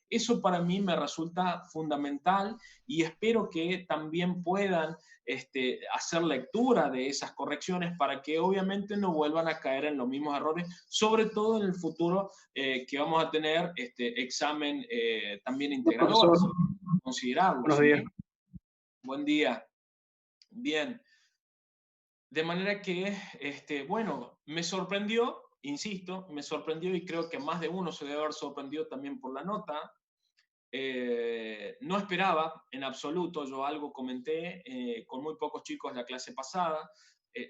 Eso para mí me resulta fundamental y espero que también puedan hacer lectura de esas correcciones para que obviamente no vuelvan a caer en los mismos errores, sobre todo en el futuro que vamos a tener examen también integrador, Profesor, así que considerarlo, buenos días. ¿sí? Buen día. Bien. De manera que, bueno, me sorprendió, insisto, me sorprendió y creo que más de uno se debe haber sorprendido también por la nota. No esperaba en absoluto, yo algo comenté con muy pocos chicos la clase pasada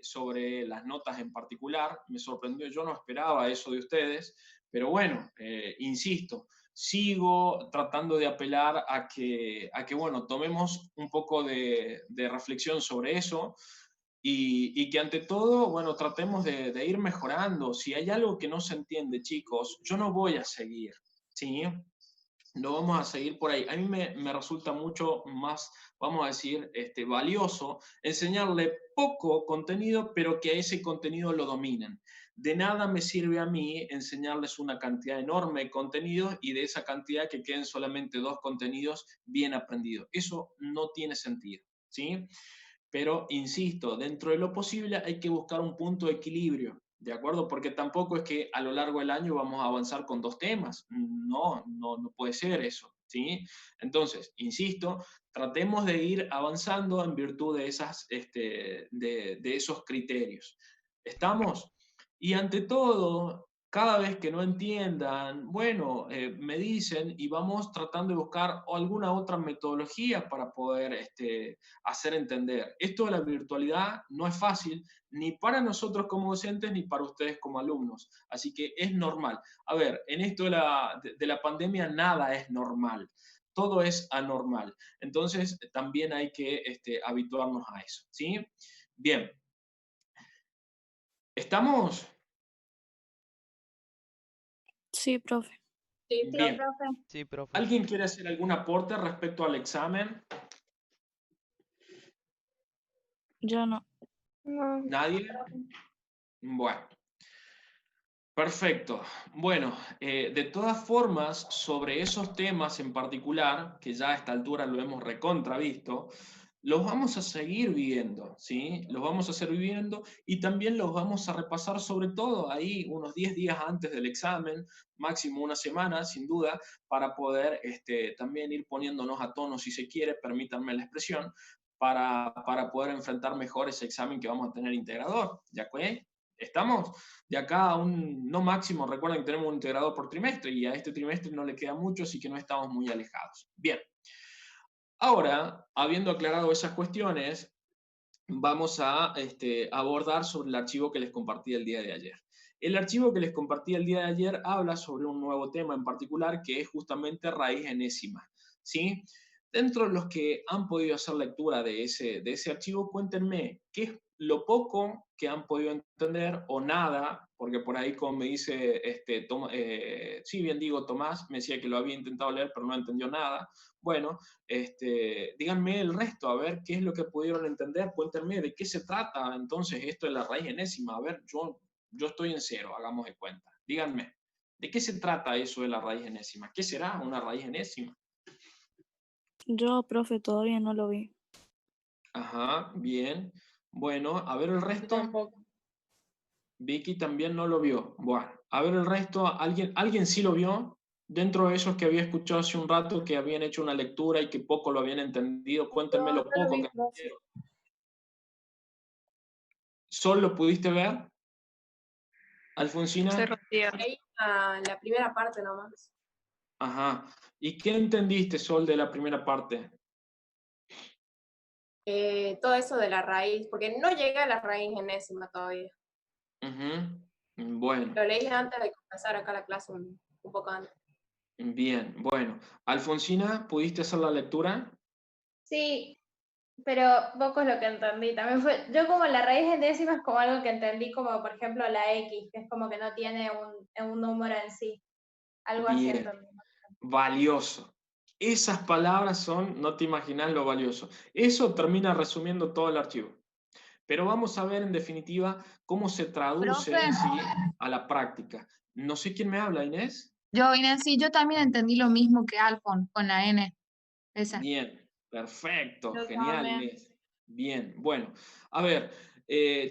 sobre las notas en particular, me sorprendió, yo no esperaba eso de ustedes, pero bueno, insisto, sigo tratando de apelar a que bueno, tomemos un poco de reflexión sobre eso y que ante todo, bueno, tratemos de ir mejorando. Si hay algo que no se entiende, chicos, yo no voy a seguir, ¿sí? No vamos a seguir por ahí. A mí me resulta mucho más, vamos a decir, valioso enseñarle poco contenido, pero que a ese contenido lo dominen. De nada me sirve a mí enseñarles una cantidad enorme de contenidos y de esa cantidad que queden solamente 2 contenidos bien aprendidos. Eso no tiene sentido, ¿sí? Pero, insisto, dentro de lo posible hay que buscar un punto de equilibrio, ¿de acuerdo? Porque tampoco es que a lo largo del año vamos a avanzar con 2 temas. No, no puede ser eso, ¿sí? Entonces, insisto, tratemos de ir avanzando en virtud de, de esos criterios. ¿Estamos? Y ante todo, cada vez que no entiendan, bueno, me dicen y vamos tratando de buscar alguna otra metodología para poder hacer entender. Esto de la virtualidad no es fácil ni para nosotros como docentes ni para ustedes como alumnos. Así que es normal. A ver, en esto de la pandemia nada es normal. Todo es anormal. Entonces, también hay que habituarnos a eso. ¿Sí? Bien. ¿Estamos? Sí, profe. Sí, Bien. profe. Sí, profe. ¿Alguien quiere hacer algún aporte respecto al examen? Yo no. No. ¿Nadie? Bueno. Perfecto. Bueno, de todas formas, sobre esos temas en particular, que ya a esta altura lo hemos recontravisto, los vamos a seguir viendo, ¿sí? Los vamos a seguir viendo y también los vamos a repasar sobre todo ahí unos 10 días antes del examen, máximo una semana, sin duda, para poder también ir poniéndonos a tono, si se quiere, permítanme la expresión, para poder enfrentar mejor ese examen que vamos a tener integrador, ¿ya que? ¿Estamos? De acá a un, no máximo, recuerden que tenemos un integrador por trimestre y a este trimestre no le queda mucho, así que no estamos muy alejados. Bien. Ahora, habiendo aclarado esas cuestiones, vamos a abordar sobre el archivo que les compartí el día de ayer. El archivo que les compartí el día de ayer habla sobre un nuevo tema en particular que es justamente raíz enésima, ¿sí? Dentro de los que han podido hacer lectura de ese archivo, cuéntenme qué es lo poco que han podido entender o nada, porque por ahí como me dice, sí, bien digo, Tomás, me decía que lo había intentado leer pero no entendió nada. Bueno, díganme el resto, a ver qué es lo que pudieron entender, cuéntenme de qué se trata entonces esto de la raíz enésima. A ver, yo estoy en cero, hagamos de cuenta. Díganme, ¿de qué se trata eso de la raíz enésima? ¿Qué será una raíz enésima? Yo, profe, todavía no lo vi. Ajá, bien. Bueno, a ver el Yo resto. tampoco. Vicky también no lo vio. Bueno, a ver el resto. ¿Alguien sí lo vio? Dentro de esos que había escuchado hace un rato que habían hecho una lectura y que poco lo habían entendido, cuéntenme No, lo no lo poco vi, que profe. entendieron. ¿Sol lo pudiste ver? ¿Alfonsina? Se Rocío. Leí la primera parte nomás. Ajá. ¿Y qué entendiste, Sol, de la primera parte? Todo eso de la raíz, porque no llegué a la raíz enésima todavía. Ujú. Bueno, Lo leí antes de comenzar acá la clase, un poco antes. bien, bueno. Alfonsina, ¿pudiste hacer la lectura? Sí, pero poco es lo que entendí. También fue, yo como la raíz enésima es como algo que entendí como por ejemplo la X, que es como que no tiene un número en sí. Algo así Bien, entendí. valioso. Esas palabras son, no te imaginas lo valioso. Eso termina resumiendo todo el archivo. Pero vamos a ver en definitiva cómo se traduce Profe. ¿sí? a la práctica. No sé quién me habla, Inés. Yo también entendí lo mismo que Alfon con la N. Esa. Bien, perfecto, Yo genial, también. Inés. Bien, bueno, a ver,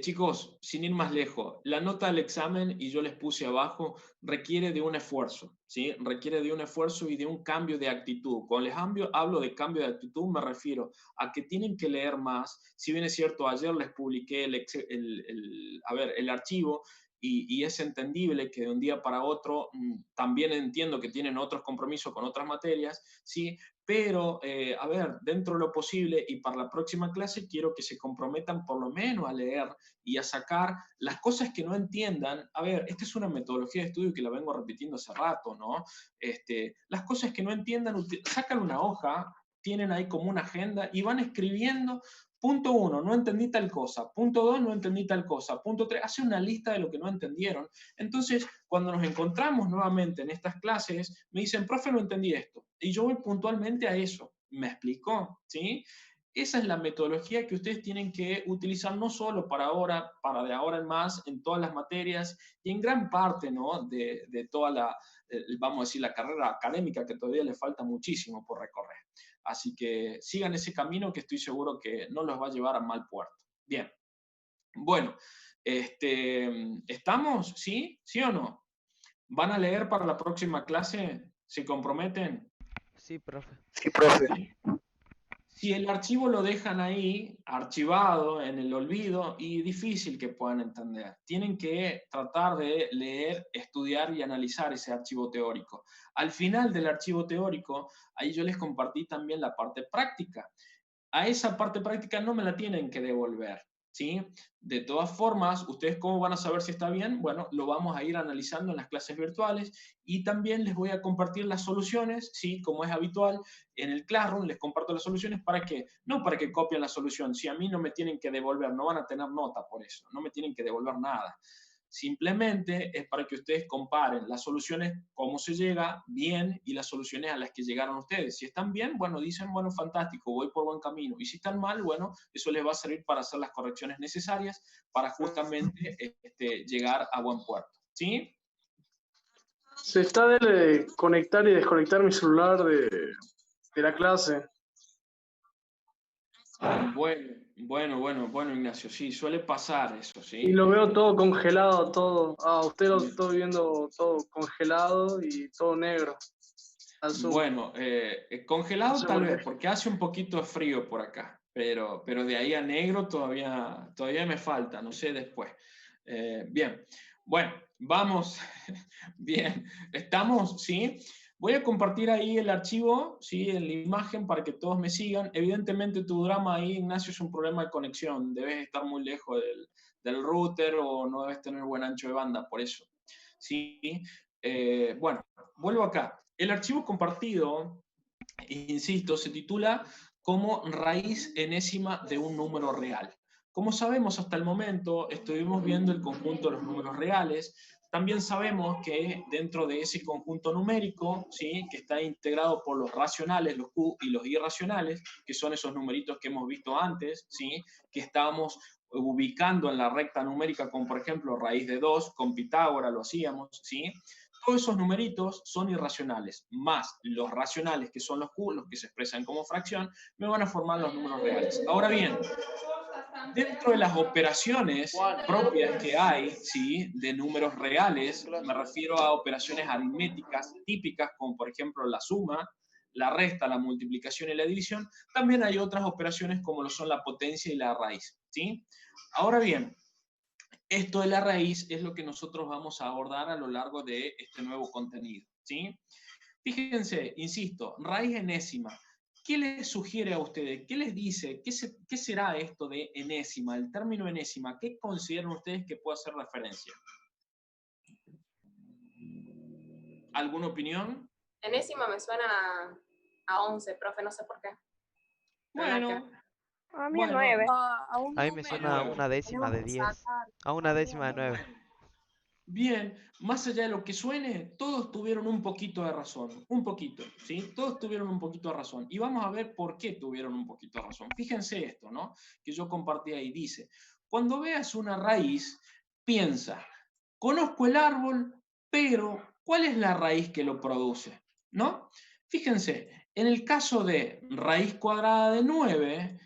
chicos, sin ir más lejos, la nota del examen, y yo les puse abajo, requiere de un esfuerzo, ¿sí? Requiere de un esfuerzo y de un cambio de actitud. Cuando les hablo de cambio de actitud, me refiero a que tienen que leer más. Si bien es cierto, ayer les publiqué el archivo, y es entendible que de un día para otro, también entiendo que tienen otros compromisos con otras materias, ¿sí? Pero, a ver, dentro de lo posible y para la próxima clase quiero que se comprometan por lo menos a leer y a sacar las cosas que no entiendan. A ver, esta es una metodología de estudio que la vengo repitiendo hace rato, ¿no? Las cosas que no entiendan, sacan una hoja, tienen ahí como una agenda y van escribiendo. Punto 1, no entendí tal cosa. Punto 2, no entendí tal cosa. Punto 3, hace una lista de lo que no entendieron. Entonces, cuando nos encontramos nuevamente en estas clases, me dicen, profe, no entendí esto. Y yo voy puntualmente a eso. ¿Me explicó? ¿Sí? Esa es la metodología que ustedes tienen que utilizar no solo para ahora, para de ahora en más, en todas las materias y en gran parte, ¿no? de toda la, vamos a decir, la carrera académica, que todavía les falta muchísimo por recorrer. Así que sigan ese camino que estoy seguro que no los va a llevar a mal puerto. Bien. Bueno, ¿estamos? ¿Sí? ¿Sí o no? ¿Van a leer para la próxima clase? ¿Se comprometen? Sí, profe. Sí, profe. Si el archivo lo dejan ahí, archivado, en el olvido, y difícil que puedan entender. Tienen que tratar de leer, estudiar y analizar ese archivo teórico. Al final del archivo teórico, ahí yo les compartí también la parte práctica. A esa parte práctica no me la tienen que devolver, ¿sí? De todas formas, ¿ustedes cómo van a saber si está bien? Bueno, lo vamos a ir analizando en las clases virtuales y también les voy a compartir las soluciones, ¿sí? Como es habitual, en el Classroom les comparto las soluciones para que, no para que copien la solución, si a mí no me tienen que devolver, no van a tener nota por eso, no me tienen que devolver nada. Simplemente es para que ustedes comparen las soluciones, cómo se llega bien y las soluciones a las que llegaron ustedes. Si están bien, bueno, dicen, bueno, fantástico, voy por buen camino. Y si están mal, bueno, eso les va a servir para hacer las correcciones necesarias para justamente llegar a buen puerto. ¿Sí? Se está de conectar y desconectar mi celular de la clase. Bueno, Ignacio, sí, suele pasar eso, ¿sí? Y lo veo todo congelado, todo. Usted lo está viendo todo congelado y todo negro. Bueno, congelado No tal sé vez, porque hace un poquito de frío por acá, pero de ahí a negro todavía me falta, no sé después. Bien, bueno, vamos, bien, ¿estamos? ¿Sí? Voy a compartir ahí el archivo, ¿sí? En la imagen para que todos me sigan. Evidentemente tu drama ahí, Ignacio, es un problema de conexión, debes estar muy lejos del router o no debes tener buen ancho de banda, por eso. ¿Sí? Bueno, vuelvo acá. El archivo compartido, insisto, se titula como raíz enésima de un número real. Como sabemos hasta el momento, estuvimos viendo el conjunto de los números reales. También sabemos que dentro de ese conjunto numérico, ¿sí? Que está integrado por los racionales, los Q y los irracionales, que son esos numeritos que hemos visto antes, ¿sí? Que estábamos ubicando en la recta numérica, como por ejemplo raíz de 2, con Pitágoras lo hacíamos, ¿sí? Todos esos numeritos son irracionales, más los racionales, que son los Q, los que se expresan como fracción, me van a formar los números reales. Ahora bien, dentro de las operaciones propias que hay, ¿sí? De números reales, me refiero a operaciones aritméticas típicas, como por ejemplo la suma, la resta, la multiplicación y la división. También hay otras operaciones como lo son la potencia y la raíz, ¿sí? Ahora bien, esto de la raíz es lo que nosotros vamos a abordar a lo largo de este nuevo contenido, ¿sí? Fíjense, insisto, raíz enésima. ¿Qué les sugiere a ustedes? ¿Qué les dice? ¿Qué será esto de enésima? El término enésima, ¿qué consideran ustedes que puede hacer referencia? ¿Alguna opinión? Enésima me suena a 11, profe, no sé por qué. Bueno, A mí bueno, 9. A un A mí me suena a número una décima de tenemos que 10. sacar. A una décima de 9. bien, más allá de lo que suene, todos tuvieron un poquito de razón, un poquito, ¿sí? Todos tuvieron un poquito de razón. Y vamos a ver por qué tuvieron un poquito de razón. Fíjense esto, ¿no? Que yo compartí ahí. Dice, cuando veas una raíz, piensa, conozco el árbol, pero ¿Cuál es la raíz que lo produce? ¿No? Fíjense, en el caso de raíz cuadrada de 9,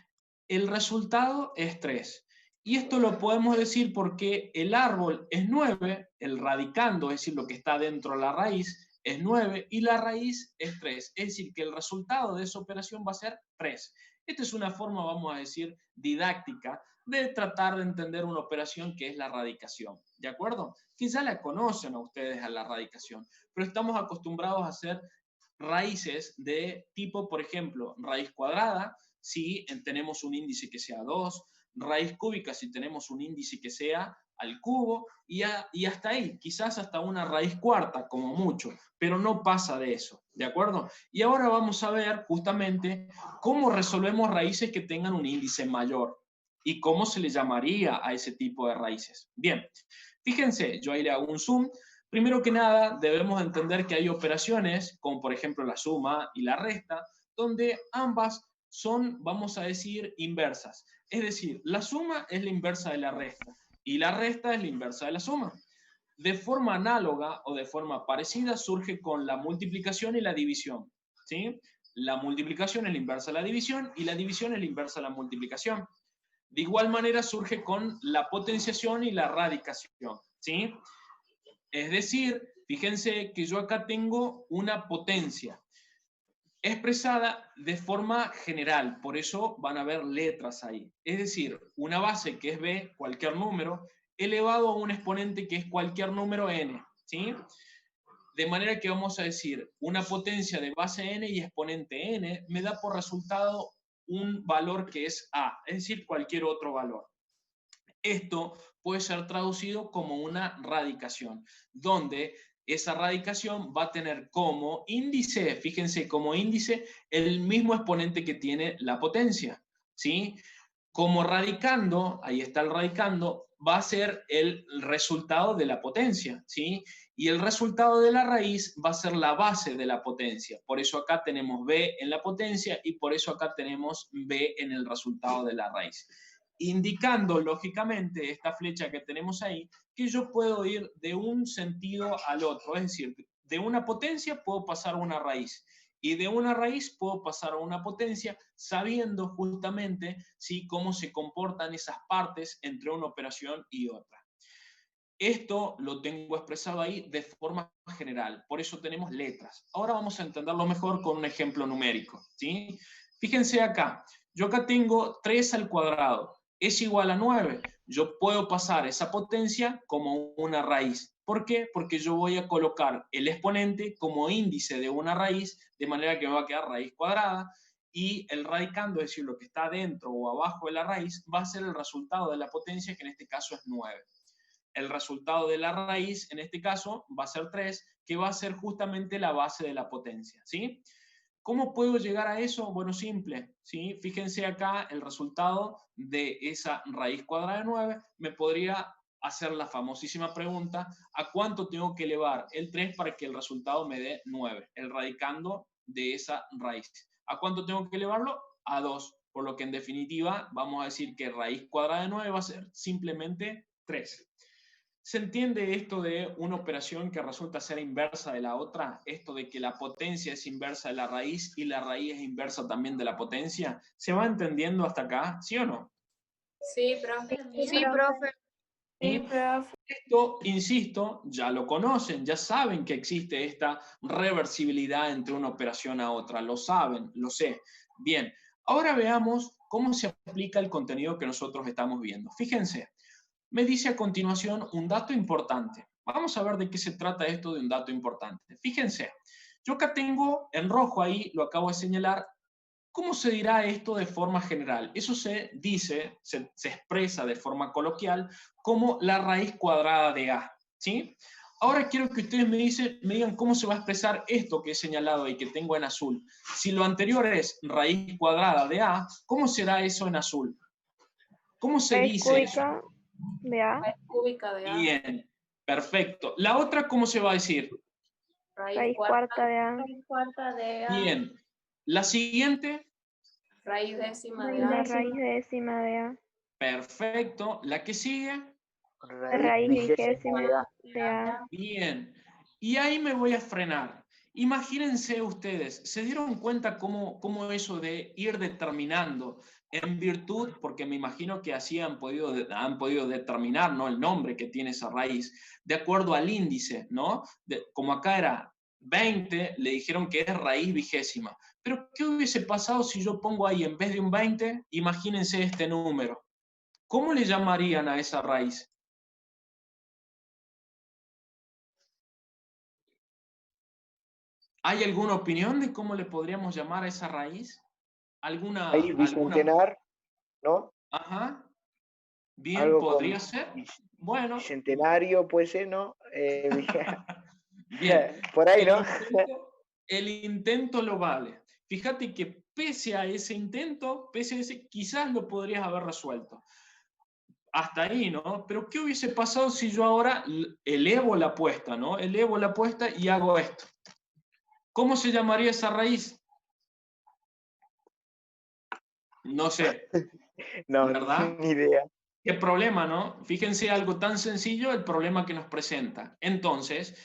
el resultado es 3. Y esto lo podemos decir porque el árbol es 9, el radicando, es decir, lo que está dentro de la raíz, es 9 y la raíz es 3. Es decir, que el resultado de esa operación va a ser 3. Esta es una forma, vamos a decir, didáctica de tratar de entender una operación que es la radicación. ¿De acuerdo? Que ya la conocen a ustedes a la radicación, pero estamos acostumbrados a hacer raíces de tipo, por ejemplo, raíz cuadrada, si tenemos un índice que sea 2, raíz cúbica si tenemos un índice que sea al cubo, y hasta ahí, quizás hasta una raíz cuarta como mucho, pero no pasa de eso, ¿de acuerdo? Y ahora vamos a ver justamente cómo resolvemos raíces que tengan un índice mayor y cómo se le llamaría a ese tipo de raíces. Bien, fíjense, yo ahí le hago un zoom. Primero que nada, debemos entender que hay operaciones, como por ejemplo la suma y la resta, donde ambas son, vamos a decir, inversas. Es decir, la suma es la inversa de la resta y la resta es la inversa de la suma. De forma análoga o de forma parecida surge con la multiplicación y la división, ¿sí? La multiplicación es la inversa de la división y la división es la inversa de la multiplicación. De igual manera surge con la potenciación y la radicación, ¿sí? Es decir, fíjense que yo acá tengo una potencia expresada de forma general, por eso van a ver letras ahí. Es decir, una base que es b, cualquier número, elevado a un exponente que es cualquier número n, ¿sí? De manera que vamos a decir, una potencia de base n y exponente n me da por resultado un valor que es a, es decir, cualquier otro valor. Esto puede ser traducido como una radicación, donde esa radicación va a tener como índice, fíjense, como índice el mismo exponente que tiene la potencia, ¿sí? Como radicando, ahí está el radicando, va a ser el resultado de la potencia, ¿sí? Y el resultado de la raíz va a ser la base de la potencia. Por eso acá tenemos b en la potencia y por eso acá tenemos b en el resultado de la raíz. Indicando, lógicamente, esta flecha que tenemos ahí, que yo puedo ir de un sentido al otro. Es decir, de una potencia puedo pasar a una raíz. Y de una raíz puedo pasar a una potencia sabiendo justamente ¿sí? Cómo se comportan esas partes entre una operación y otra. Esto lo tengo expresado ahí de forma general, por eso tenemos letras. Ahora vamos a entenderlo mejor con un ejemplo numérico, ¿sí? Fíjense acá, yo acá tengo 3 al cuadrado, es igual a 9. Yo puedo pasar esa potencia como una raíz. ¿Por qué? Porque yo voy a colocar el exponente como índice de una raíz, de manera que me va a quedar raíz cuadrada, y el radicando, es decir, lo que está dentro o abajo de la raíz, va a ser el resultado de la potencia, que en este caso es 9. El resultado de la raíz, en este caso, va a ser 3, que va a ser justamente la base de la potencia, ¿sí? ¿Cómo puedo llegar a eso? Bueno, simple, ¿sí? Fíjense acá el resultado de esa raíz cuadrada de 9. Me podría hacer la famosísima pregunta, ¿a cuánto tengo que elevar el 3 para que el resultado me dé 9? El radicando de esa raíz. ¿A cuánto tengo que elevarlo? A 2. Por lo que en definitiva vamos a decir que raíz cuadrada de 9 va a ser simplemente 3. ¿Se entiende esto de una operación que resulta ser inversa de la otra? Esto de que la potencia es inversa de la raíz y la raíz es inversa también de la potencia. ¿Se va entendiendo hasta acá? ¿Sí o no? Sí, profe. Sí, profe. Sí, profe. Esto, insisto, ya lo conocen, ya saben que existe esta reversibilidad entre una operación a otra. Lo saben, lo sé. Bien, ahora veamos cómo se aplica el contenido que nosotros estamos viendo. Fíjense. Me dice a continuación un dato importante. Vamos a ver de qué se trata esto de un dato importante. Fíjense, yo acá tengo en rojo ahí, lo acabo de señalar, ¿cómo se dirá esto de forma general? Eso se dice, se expresa de forma coloquial como la raíz cuadrada de A, ¿sí? Ahora quiero que ustedes me digan cómo se va a expresar esto que he señalado y que tengo en azul. Si lo anterior es raíz cuadrada de A, ¿cómo será eso en azul? ¿Cómo se Raíz dice eso? cúbica de A. Raíz cúbica de A. Bien, perfecto. ¿La otra cómo se va a decir? Raíz cuarta de A. Raíz cuarta de A. Bien. ¿La siguiente? Raíz décima de La A. raíz décima de A. Perfecto. ¿La que sigue? Raíz vigésima de A. Bien. Y ahí me voy a frenar. Imagínense ustedes, ¿se dieron cuenta cómo eso de ir determinando en virtud, porque me imagino que así han podido determinar, ¿no?, el nombre que tiene esa raíz, de acuerdo al índice, ¿no? Como acá era 20, le dijeron que es raíz vigésima. Pero ¿qué hubiese pasado si yo pongo ahí, en vez de un 20, imagínense este número? ¿Cómo le llamarían a esa raíz? ¿Hay alguna opinión de cómo le podríamos llamar a esa raíz? Ahí bicentenar, ¿no? Ajá. Bien, Algo podría con ser. Bueno. bicentenario puede ser, ¿no? Bien. Por ahí, ¿no? El intento lo vale. Fíjate que pese a ese intento, quizás lo podrías haber resuelto. Hasta ahí, ¿no? Pero ¿qué hubiese pasado si yo ahora elevo la apuesta, ¿no? Elevo la apuesta y hago esto. ¿Cómo se llamaría esa raíz? No sé. No, ¿Verdad? ni idea. ¿Qué problema, no? Fíjense algo tan sencillo, el problema que nos presenta. Entonces,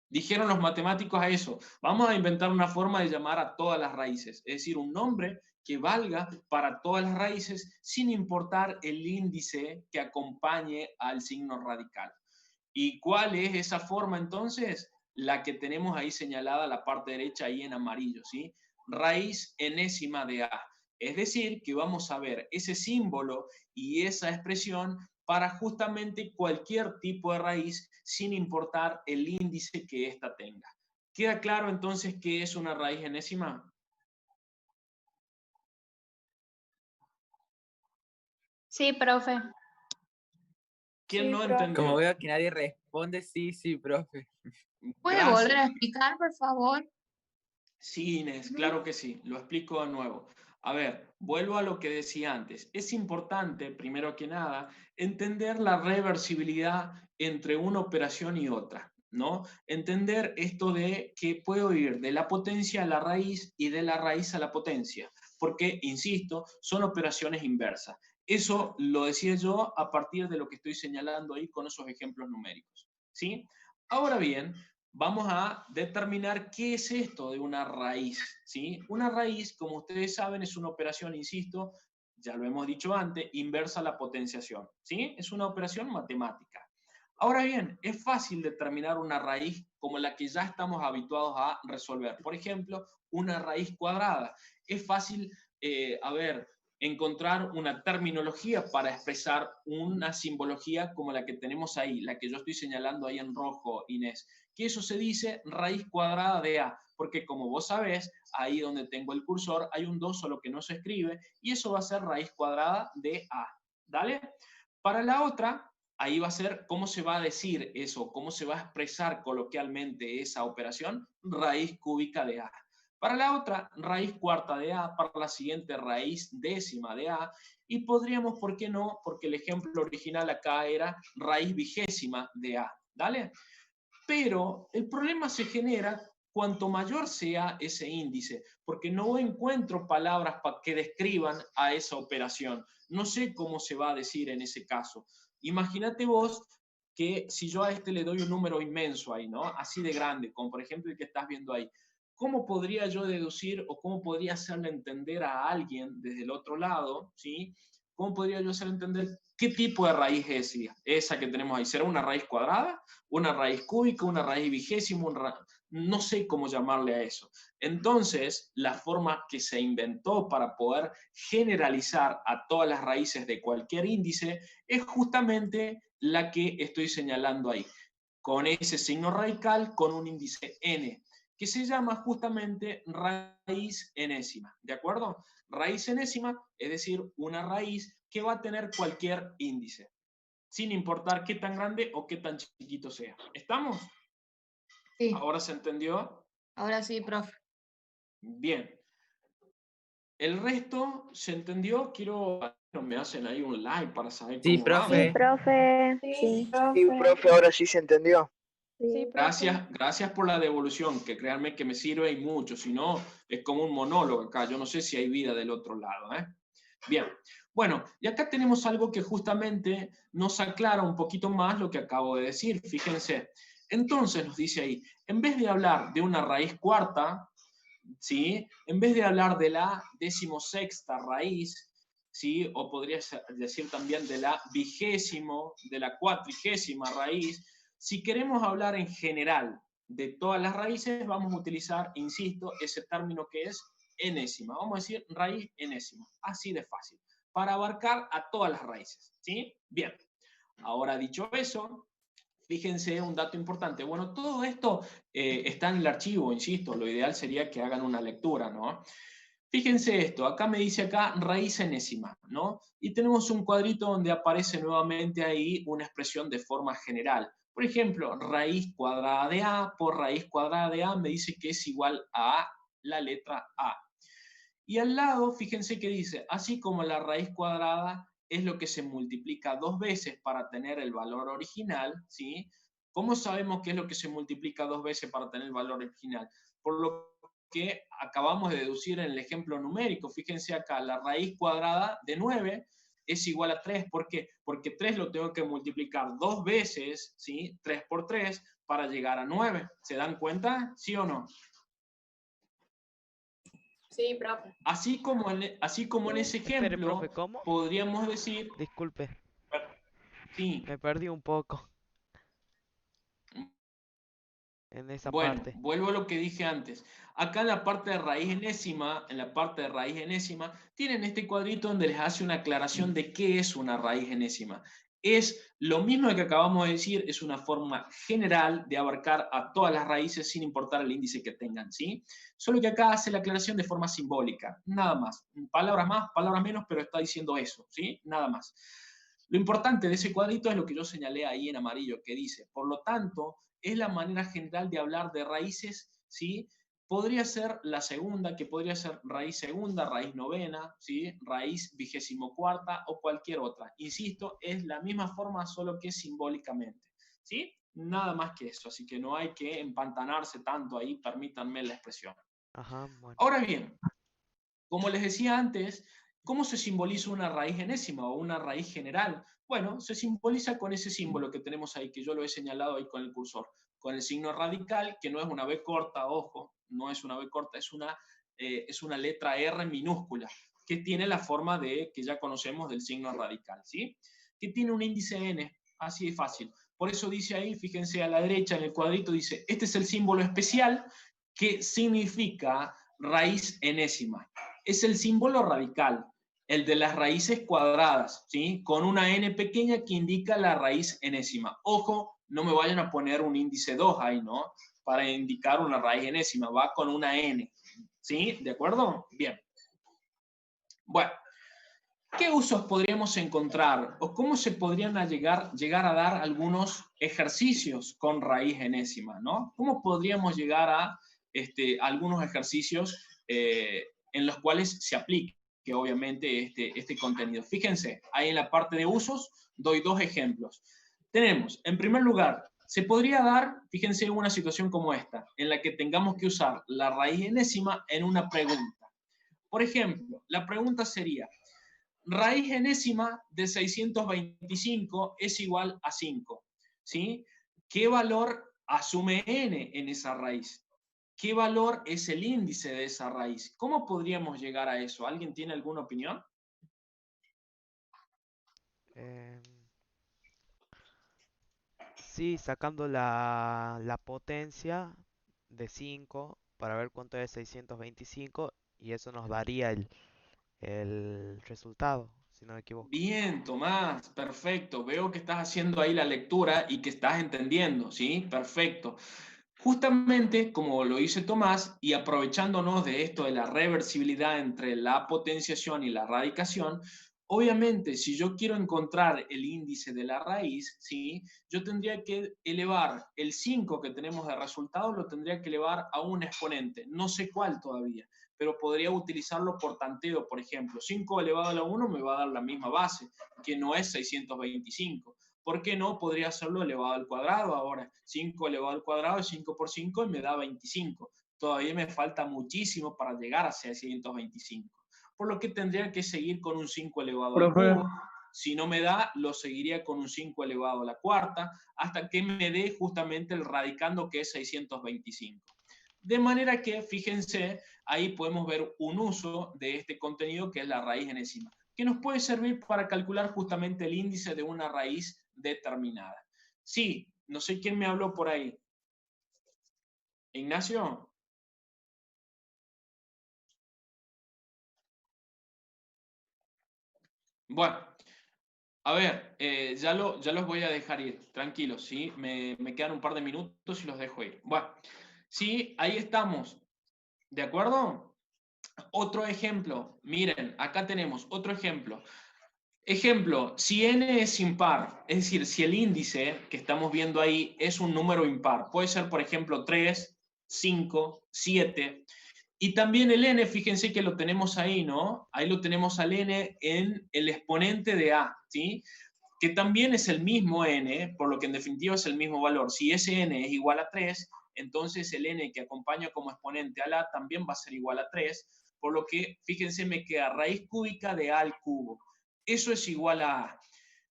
dijeron los matemáticos a eso, vamos a inventar una forma de llamar a todas las raíces, es decir, un nombre que valga para todas las raíces sin importar el índice que acompañe al signo radical. ¿Y cuál es esa forma entonces? La que tenemos ahí señalada, la parte derecha ahí en amarillo, ¿sí? Raíz enésima de A. Es decir, que vamos a ver ese símbolo y esa expresión para justamente cualquier tipo de raíz sin importar el índice que ésta tenga. ¿Queda claro entonces qué es una raíz enésima? Sí, profe. ¿Quién Sí, no profe. entendió? Como veo que nadie responde, sí, profe. ¿Puede Gracias. volver a explicar, por favor? Sí, Inés, claro que sí. Lo explico de nuevo. A ver, vuelvo a lo que decía antes. Es importante, primero que nada, entender la reversibilidad entre una operación y otra, ¿no? Entender esto de que puedo ir de la potencia a la raíz y de la raíz a la potencia, porque, insisto, son operaciones inversas. Eso lo decía yo a partir de lo que estoy señalando ahí con esos ejemplos numéricos, ¿sí? Ahora bien, vamos a determinar qué es esto de una raíz, ¿sí? Una raíz, como ustedes saben, es una operación, insisto, ya lo hemos dicho antes, inversa a la potenciación, ¿sí? Es una operación matemática. Ahora bien, es fácil determinar una raíz como la que ya estamos habituados a resolver. Por ejemplo, una raíz cuadrada. Es fácil, encontrar una terminología para expresar una simbología como la que tenemos ahí, la que yo estoy señalando ahí en rojo, Inés. Que eso se dice raíz cuadrada de A, porque como vos sabés, ahí donde tengo el cursor hay un 2 solo que no se escribe, y eso va a ser raíz cuadrada de A. ¿Dale? Para la otra, ahí va a ser cómo se va a decir eso, cómo se va a expresar coloquialmente esa operación, raíz cúbica de A. Para la otra, raíz cuarta de A, para la siguiente, raíz décima de A, y podríamos, ¿por qué no? Porque el ejemplo original acá era raíz vigésima de A. ¿Dale? Pero el problema se genera cuanto mayor sea ese índice, porque no encuentro palabras que describan a esa operación. No sé cómo se va a decir en ese caso. Imagínate vos que si yo a este le doy un número inmenso ahí, ¿no? Así de grande, como por ejemplo el que estás viendo ahí. ¿Cómo podría yo deducir o cómo podría hacerle entender a alguien desde el otro lado, ¿sí? ¿Cómo podría yo hacerle entender qué tipo de raíz es esa que tenemos ahí? ¿Será una raíz cuadrada? ¿Una raíz cúbica? ¿Una raíz vigésima? No sé cómo llamarle a eso. Entonces, la forma que se inventó para poder generalizar a todas las raíces de cualquier índice es justamente la que estoy señalando ahí, con ese signo radical con un índice n, que se llama justamente raíz enésima, ¿de acuerdo? Raíz enésima, es decir, una raíz que va a tener cualquier índice, sin importar qué tan grande o qué tan chiquito sea. ¿Estamos? Sí. ¿Ahora se entendió? Ahora sí, profe. Bien. ¿El resto se entendió? Me hacen ahí un like para saber Sí, cómo profe. Sí, profe. Sí, Sí. Sí, profe, ahora sí se entendió. Sí, profe. Gracias por la devolución, que créanme que me sirve y mucho, si no es como un monólogo acá, yo no sé si hay vida del otro lado, ¿eh? Bien, bueno, y acá tenemos algo que justamente nos aclara un poquito más lo que acabo de decir. Fíjense, Entonces nos dice ahí, en vez de hablar de una raíz cuarta, ¿sí? En vez de hablar de la 16ª raíz, ¿sí? O podría decir también de la 20ª, de la 40ª raíz, si queremos hablar en general de todas las raíces, vamos a utilizar, insisto, ese término que es enésima. Vamos a decir raíz enésima, así de fácil, para abarcar a todas las raíces, ¿sí? Bien, ahora dicho eso, fíjense un dato importante. Bueno, todo esto está en el archivo, insisto, lo ideal sería que hagan una lectura, ¿no? Fíjense esto, acá me dice acá raíz enésima, ¿no? Y tenemos un cuadrito donde aparece nuevamente ahí una expresión de forma general. Por ejemplo, raíz cuadrada de A por raíz cuadrada de A me dice que es igual a la letra A. Y al lado, fíjense que dice, así como la raíz cuadrada es lo que se multiplica 2 veces para tener el valor original, ¿sí? ¿Cómo sabemos qué es lo que se multiplica 2 veces para tener el valor original? Por lo que acabamos de deducir en el ejemplo numérico. Fíjense acá, la raíz cuadrada de 9 es igual a 3. ¿Por qué? Porque 3 lo tengo que multiplicar 2 veces, ¿sí? 3 por 3 para llegar a 9. ¿Se dan cuenta? ¿Sí o no? Sí, profe. Así como en ese ejemplo, Espere, profe, ¿cómo? podríamos decir... Disculpe, Sí. me perdí un poco en esa Bueno, parte. vuelvo a lo que dije antes. Acá en la parte de raíz enésima, tienen este cuadrito donde les hace una aclaración de qué es una raíz enésima. Es lo mismo que acabamos de decir, es una forma general de abarcar a todas las raíces sin importar el índice que tengan, ¿sí? Solo que acá hace la aclaración de forma simbólica, nada más. Palabras más, palabras menos, pero está diciendo eso, ¿sí? Nada más. Lo importante de ese cuadrito es lo que yo señalé ahí en amarillo, que dice, por lo tanto, es la manera general de hablar de raíces, ¿sí? Podría ser la segunda, que podría ser raíz segunda, raíz novena, ¿sí? Raíz 24ª o cualquier otra. Insisto, es la misma forma, solo que simbólicamente, ¿sí? Nada más que eso, así que no hay que empantanarse tanto ahí, permítanme la expresión. Ajá, bueno. Ahora bien, como les decía antes, ¿cómo se simboliza una raíz enésima o una raíz general? Bueno, se simboliza con ese símbolo que tenemos ahí, que yo lo he señalado ahí con el cursor, con el signo radical, que no es una B corta, ojo, no es una B corta, es una letra R minúscula, que tiene la forma de que ya conocemos del signo radical, ¿sí? Que tiene un índice n, así de fácil. Por eso dice ahí, fíjense a la derecha en el cuadrito, dice, este es el símbolo especial que significa raíz enésima. Es el símbolo radical, el de las raíces cuadradas, ¿sí? Con una n pequeña que indica la raíz enésima. Ojo, no me vayan a poner un índice 2 ahí, ¿no? Para indicar una raíz enésima, va con una n, ¿sí? ¿De acuerdo? Bien. Bueno, ¿qué usos podríamos encontrar o cómo se podrían llegar a dar algunos ejercicios con raíz enésima, ¿no? ¿Cómo podríamos llegar a algunos ejercicios en los cuales se aplique obviamente este contenido? Fíjense, ahí en la parte de usos doy 2 ejemplos. Tenemos, en primer lugar, se podría dar, fíjense, una situación como esta, en la que tengamos que usar la raíz enésima en una pregunta. Por ejemplo, la pregunta sería, raíz enésima de 625 es igual a 5, ¿sí? ¿Qué valor asume n en esa raíz? ¿Qué valor es el índice de esa raíz? ¿Cómo podríamos llegar a eso? ¿Alguien tiene alguna opinión? Sí, sacando la potencia de 5 para ver cuánto es 625 y eso nos daría el resultado, si no me equivoco. Bien, Tomás, perfecto. Veo que estás haciendo ahí la lectura y que estás entendiendo, ¿sí? Perfecto. Justamente como lo dice Tomás, y aprovechándonos de esto de la reversibilidad entre la potenciación y la radicación, obviamente si yo quiero encontrar el índice de la raíz, ¿sí? Yo tendría que elevar el 5 que tenemos de resultado, lo tendría que elevar a un exponente, no sé cuál todavía, pero podría utilizarlo por tanteo, por ejemplo. 5 elevado a la 1 me va a dar la misma base, que no es 625. ¿Por qué no? Podría hacerlo elevado al cuadrado ahora. 5 elevado al cuadrado es 5 por 5 y me da 25. Todavía me falta muchísimo para llegar a 625. Por lo que tendría que seguir con un 5 elevado al cubo. Si no me da, lo seguiría con un 5 elevado a la cuarta, hasta que me dé justamente el radicando, que es 625. De manera que, fíjense, ahí podemos ver un uso de este contenido, que es la raíz enésima, que nos puede servir para calcular justamente el índice de una raíz determinada. Sí, no sé quién me habló por ahí. ¿Ignacio? Bueno, a ver, ya los voy a dejar ir, tranquilos, ¿sí? Me quedan un par de minutos y los dejo ir. Bueno, sí, ahí estamos, ¿de acuerdo? Otro ejemplo, miren, acá tenemos otro ejemplo. Ejemplo, si n es impar, es decir, si el índice que estamos viendo ahí es un número impar, puede ser, por ejemplo, 3, 5, 7, y también el n, fíjense que lo tenemos ahí, ¿no? Ahí lo tenemos al n en el exponente de a, ¿sí? Que también es el mismo n, por lo que en definitiva es el mismo valor. Si ese n es igual a 3, entonces el n que acompaña como exponente al a también va a ser igual a 3, por lo que, fíjense, me queda raíz cúbica de a al cubo. Eso es igual a a.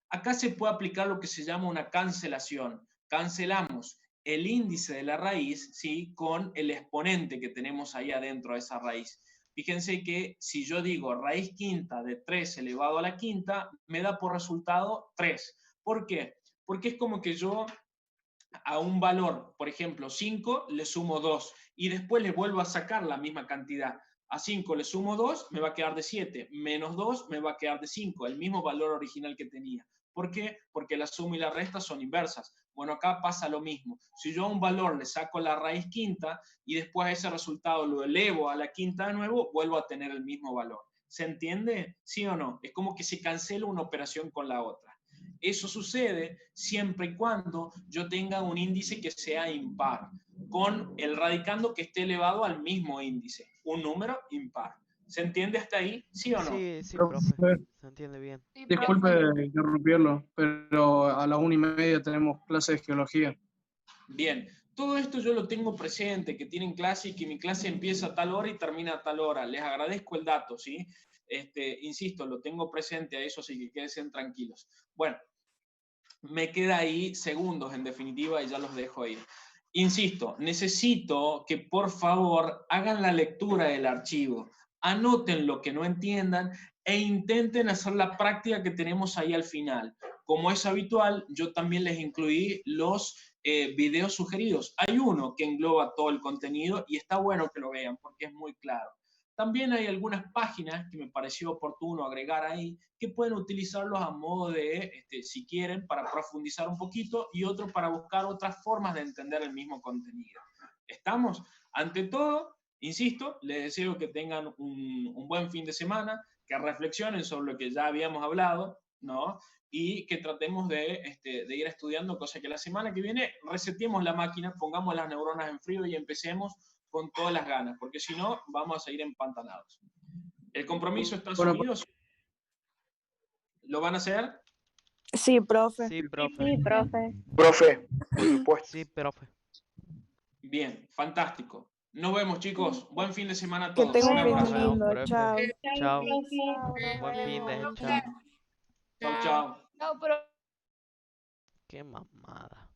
Acá se puede aplicar lo que se llama una cancelación. Cancelamos el índice de la raíz, ¿sí?, con el exponente que tenemos ahí adentro de esa raíz. Fíjense que si yo digo raíz quinta de 3 elevado a la quinta, me da por resultado 3. ¿Por qué? Porque es como que yo a un valor, por ejemplo, 5, le sumo 2 y después le vuelvo a sacar la misma cantidad. A 5 le sumo 2, me va a quedar de 7, menos 2 me va a quedar de 5, el mismo valor original que tenía. ¿Por qué? Porque la suma y la resta son inversas. Bueno, acá pasa lo mismo. Si yo a un valor le saco la raíz quinta y después ese resultado lo elevo a la quinta de nuevo, vuelvo a tener el mismo valor. ¿Se entiende? ¿Sí o no? Es como que se cancela una operación con la otra. Eso sucede siempre y cuando yo tenga un índice que sea impar, con el radicando que esté elevado al mismo índice, un número impar. ¿Se entiende hasta ahí? ¿Sí o no? Sí, sí, Profe, profe. Se entiende bien. Sí, disculpe profe. interrumpirlo, pero a las 1:30 tenemos clase de geología. Bien, todo esto yo lo tengo presente, que tienen clase y que mi clase empieza a tal hora y termina a tal hora. Les agradezco el dato, ¿sí? Insisto, lo tengo presente a eso, así que quédense tranquilos. Bueno, me queda ahí segundos en definitiva y ya los dejo ir. Insisto, necesito que por favor hagan la lectura del archivo, anoten lo que no entiendan e intenten hacer la práctica que tenemos ahí al final. Como es habitual, yo también les incluí los videos sugeridos. Hay uno que engloba todo el contenido y está bueno que lo vean porque es muy claro. También hay algunas páginas que me pareció oportuno agregar ahí, que pueden utilizarlos a modo de, si quieren, para profundizar un poquito y otro para buscar otras formas de entender el mismo contenido. ¿Estamos? Ante todo, insisto, les deseo que tengan un buen fin de semana, que reflexionen sobre lo que ya habíamos hablado, ¿no? Y que tratemos de ir estudiando, cosa que la semana que viene resetemos la máquina, pongamos las neuronas en frío y empecemos con todas las ganas, porque si no, vamos a seguir empantanados. ¿El compromiso está asumido? ¿Lo van a hacer? Sí, profe. Sí, profe. Sí, profe. Profe, por supuesto. Sí, profe. Bien, fantástico. Nos vemos, chicos. Buen fin de semana a Que todos. tenga un Un fin Nos abrazo. vemos, lindo. profe. Chao. Chao. Profe. Buen fin de. Chao. Chao. Chau, chau. No, pero Qué mamada.